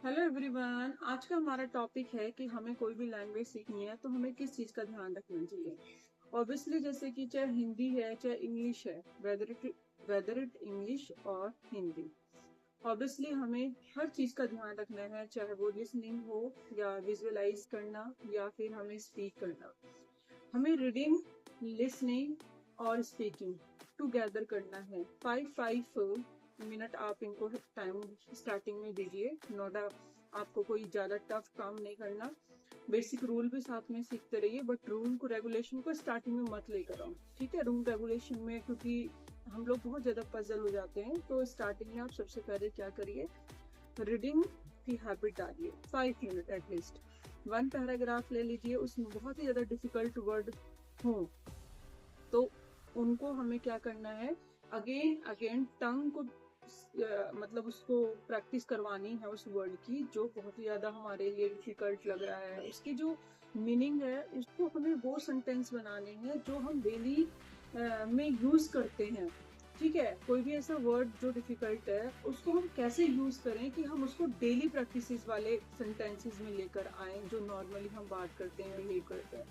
Hello everyone. आज का हमारा टॉपिक है कि हमें कोई भी लैंग्वेज सीखनी है तो हमें किस चीज़ का ध्यान रखना चाहिए। ऑब्वियसली जैसे कि चाहे हिंदी है चाहे इंग्लिश है, वेदर इट इंग्लिश और हिंदी, ऑब्वियसली हमें हर चीज़ का ध्यान रखना है, चाहे वो लिसनिंग हो या विजुअलाइज करना या फिर हमें स्पीक करना। हमें रीडिंग, लिसनिंग और स्पीकिंग टुगेदर करना है। 5-5 मिनट आप इनको टाइम स्टार्टिंग में दीजिए। नोट आपको कोई ज़्यादा टफ काम नहीं करना। बेसिक रूल भी साथ में सीखते रहिए, बट रूल को रेगुलेशन को स्टार्टिंग में मत लेकर आओ, ठीक है। रूल रेगुलेशन में क्योंकि हम लोग बहुत ज़्यादा पजल हो जाते हैं, तो स्टार्टिंग में आप सबसे पहले क्या करिए, रीडिंग की हैबिट डालिए। 5 मिनट एटलीस्ट। वन पैराग्राफ ले लीजिए, उसमें बहुत ही ज़्यादा डिफिकल्ट वर्ड हो तो उनको हमें क्या करना है, अगेन अगेन टंग को मतलब उसको प्रैक्टिस करवानी है उस वर्ड की जो बहुत ही ज़्यादा हमारे लिए डिफिकल्ट लग रहा है। उसकी जो मीनिंग है उसको हमें वो सेंटेंस बनाने हैं जो हम डेली में यूज़ करते हैं, ठीक है। कोई भी ऐसा वर्ड जो डिफिकल्ट है उसको हम कैसे यूज़ करें कि हम उसको डेली प्रैक्टिस वाले सेंटेंसेस में लेकर आए जो नॉर्मली हम बात करते हैं, बिहेव करते हैं।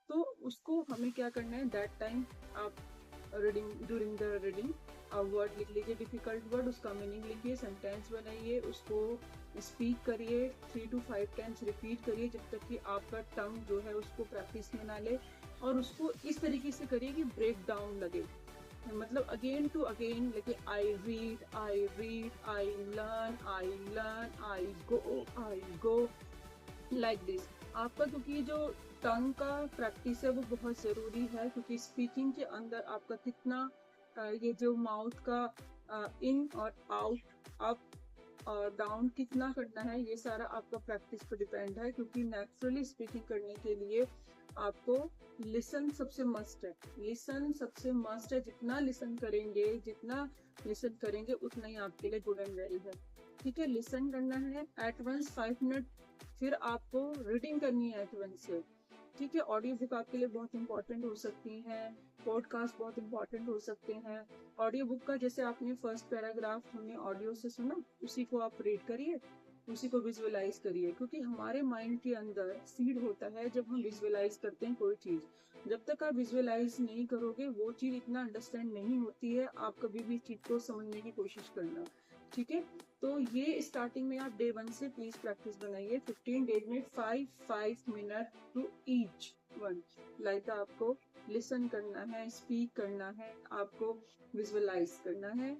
तो उसको हमें क्या करना है, दैट टाइम आप reading, during the reading word लिख लीजिए, डिफिकल्ट वर्ड, उसका मीनिंग लिखिए, सेंटेंस बनाइए, उसको स्पीक करिए, 3 to 5 टाइम्स रिपीट करिए जब तक कि आपका टंग जो है उसको प्रैक्टिस में ना ले। और उसको इस तरीके से करिए कि ब्रेक डाउन लगे, मतलब अगेन टू अगेन लेके I read I learn I go like this आपका। क्योंकि जो टंग का प्रैक्टिस है वो बहुत ज़रूरी है, क्योंकि स्पीकिंग के अंदर आपका कितना ये जो माउथ का इन और आउट, अप और डाउन कितना करना है, ये सारा आपका प्रैक्टिस पर डिपेंड है। क्योंकि नेचुरली स्पीकिंग करने के लिए आपको लिसन सबसे मस्ट है। लिसन सबसे मस्ट है, जितना लिसन करेंगे उतना ही आपके लिए गुड एंड वेल है, ठीक है। लिसन करना है एट वंस 5 मिनट, फिर आपको रीडिंग करनी है एट वंस से, ठीक है। ऑडियो बुक आपके लिए बहुत इंपॉर्टेंट हो सकती हैं, पॉडकास्ट बहुत इंपॉर्टेंट हो सकते हैं। ऑडियो बुक का जैसे आपने फर्स्ट पैराग्राफ हमने ऑडियो से सुना, उसी को आप रीड करिए, उसी को विजुअलाइज करिए, क्योंकि हमारे माइंड के अंदर सीड होता है जब हम विजुअलाइज करते हैं कोई चीज़। जब तक आप विजुअलाइज नहीं करोगे वो चीज़ इतना अंडरस्टैंड नहीं होती है, आप कभी भी चीज़ को समझने की कोशिश करना, ठीक है। तो ये स्टार्टिंग में आप डे 1 से प्लीज प्रैक्टिस बनाइए। 15 डेज में 5-5 minute to each one, like आपको लिसन करना है, स्पीक करना है, आपको विजुअलाइज करना है।